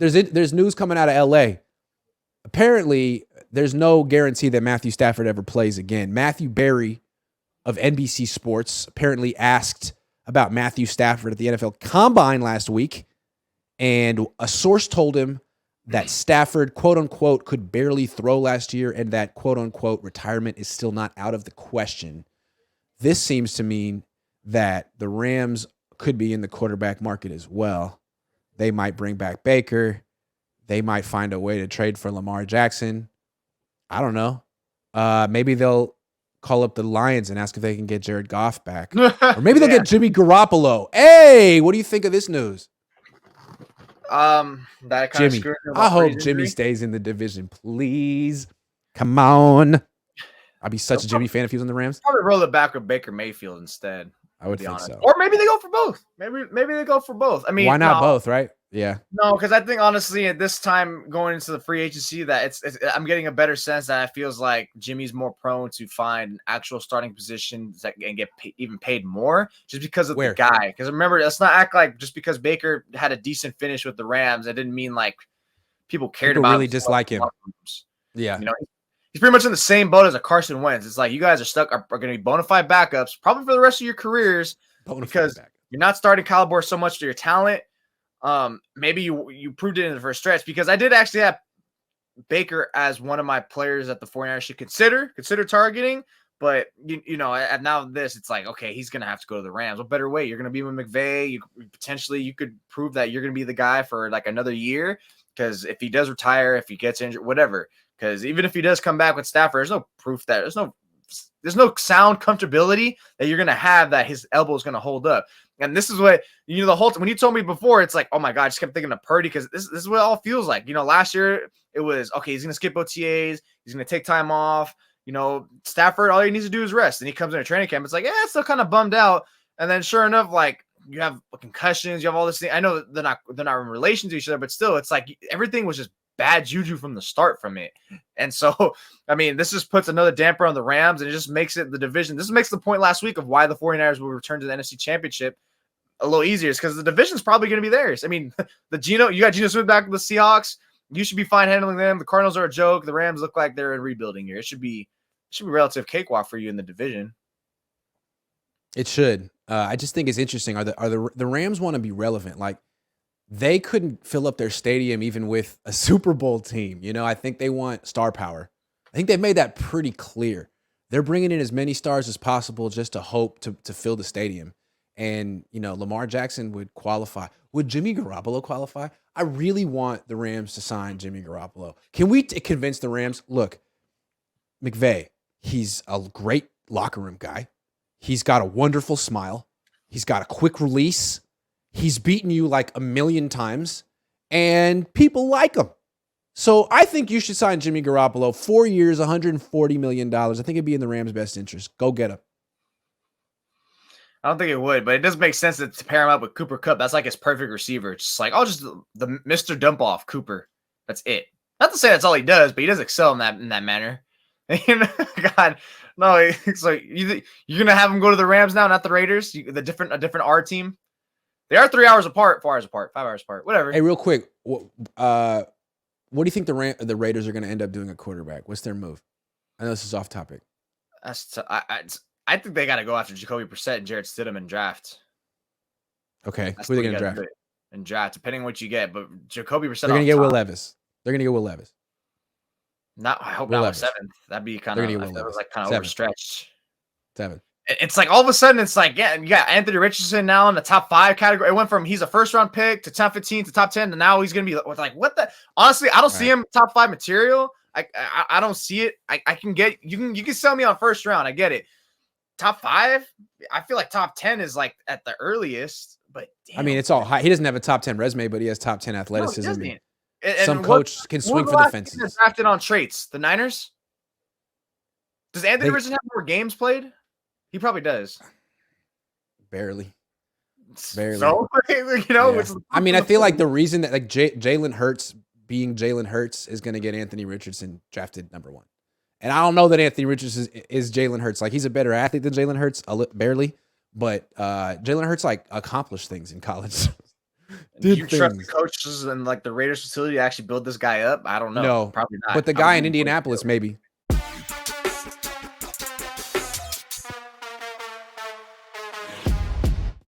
There's news coming out of L.A. Apparently, there's no guarantee that Matthew Stafford ever plays again. Matthew Berry of NBC Sports apparently asked about Matthew Stafford at the NFL Combine last week, and a source told him that Stafford, quote unquote, could barely throw last year, and that, quote unquote, retirement is still not out of the question. This seems to mean that the Rams could be in the quarterback market as well. They might bring back Baker. They might find a way to trade for Lamar Jackson. I don't know. Maybe they'll call up the Lions and ask if they can get Jared Goff back. Or maybe they'll get Jimmy Garoppolo. Hey, what do you think of this news? That kind Jimmy. I hope Jimmy stays in the division, please. Come on. I'd be such a Jimmy fan if he was in the Rams. Probably roll it back with Baker Mayfield instead. I would think so. Or maybe they go for both. Maybe they go for both. I mean, why not both, right? Yeah. No, because I think honestly at this time going into the free agency that I'm getting a better sense that it feels like Jimmy's more prone to find actual starting positions that and get even paid more just because of the guy. Because remember, let's not act like just because Baker had a decent finish with the Rams, it didn't mean like people cared about. Really dislike him. Yeah. You know, he's pretty much in the same boat as a Carson Wentz. It's like you guys are going to be bona fide backups probably for the rest of your careers because you're not starting caliber so much to your talent. Maybe you proved it in the first stretch because I did actually have Baker as one of my players that the 49ers should consider targeting. But, you know, at now this, it's like, okay, he's going to have to go to the Rams. What better way? You're going to be with McVay. You could prove that you're going to be the guy for like another year because if he does retire, if he gets injured, whatever. Because even if he does come back with Stafford, there's no proof that there's no sound comfortability that you're going to have that his elbow is going to hold up. And this is what, you know, the whole when you told me before, it's like, oh my God, I just kept thinking of Purdy because this is what it all feels like. You know, last year it was, okay, he's going to skip OTAs. He's going to take time off. You know, Stafford, all he needs to do is rest. And he comes in a training camp. It's like, yeah, still kind of bummed out. And then sure enough, like you have concussions, you have all this thing. I know they're not in relation to each other, but still, it's like everything was just bad juju from the start from it. And so, I mean, this just puts another damper on the Rams and it just makes it the division. This makes the point last week of why the 49ers will return to the NFC Championship a little easier because the division is probably going to be theirs. I mean, you got Geno Smith back with the Seahawks. You should be fine handling them. The Cardinals are a joke. The Rams look like they're in rebuilding here. It should be relative cakewalk for you in the division. It should. I just think it's interesting. Are the Rams want to be relevant? Like they couldn't fill up their stadium even with a Super Bowl team. You know, I think they want star power. I think they've made that pretty clear. They're bringing in as many stars as possible just to hope to fill the stadium. And, you know, Lamar Jackson would qualify. Would Jimmy Garoppolo qualify? I really want the Rams to sign Jimmy Garoppolo. Can we convince the Rams? Look, McVay, he's a great locker room guy. He's got a wonderful smile. He's got a quick release. He's beaten you like 1,000,000 times. And people like him. So I think you should sign Jimmy Garoppolo. 4 years, $140 million. I think it'd be in the Rams' best interest. Go get him. I don't think it would, but it does make sense to pair him up with Cooper Kupp. That's like his perfect receiver. It's just like, just the Mr. Dump Off Cooper. That's it. Not to say that's all he does, but he does excel in that manner. God, no. It's like you're gonna have him go to the Rams now, not the Raiders. A different R team. They are 3 hours apart, 4 hours apart, 5 hours apart, whatever. Hey, real quick, what do you think the Raiders are gonna end up doing at quarterback? What's their move? I know this is off topic. I think they got to go after Jacoby Brissett and Jarrett Stidham and draft. Okay, who are they going to draft? And draft, depending on what you get. But Jacoby Brissett. They're going to get Will Levis. They're going to get Will Levis. I hope not with 7th. That'd be kind of overstretched. 7. It's like all of a sudden, it's like, yeah, you got Anthony Richardson now in the top 5 category. It went from he's a first round pick to top 15 to top 10, and now he's going to be like, what the? Honestly, I don't see him top 5 material. I don't see it. I can get you can sell me on first round. I get it. Top 5, I feel like top 10 is like at the earliest, but damn. I mean, it's all high. He doesn't have a top 10 resume, but he has top 10 athleticism. No, some coach can swing for the fences. Drafted on traits, the Niners. Does Anthony Richardson have more games played? He probably does. Barely. So, you know, yeah. I mean, I feel like the reason that like Jalen Hurts being Jalen Hurts is going to get Anthony Richardson drafted number 1. And I don't know that Anthony Richardson is Jalen Hurts. Like, he's a better athlete than Jalen Hurts, barely. But Jalen Hurts, like, accomplished things in college. Do you trust the things. coaches and like the Raiders facility to actually build this guy up? I don't know. No, Probably not. but the I would guy in lean towards Indianapolis, Fields. maybe.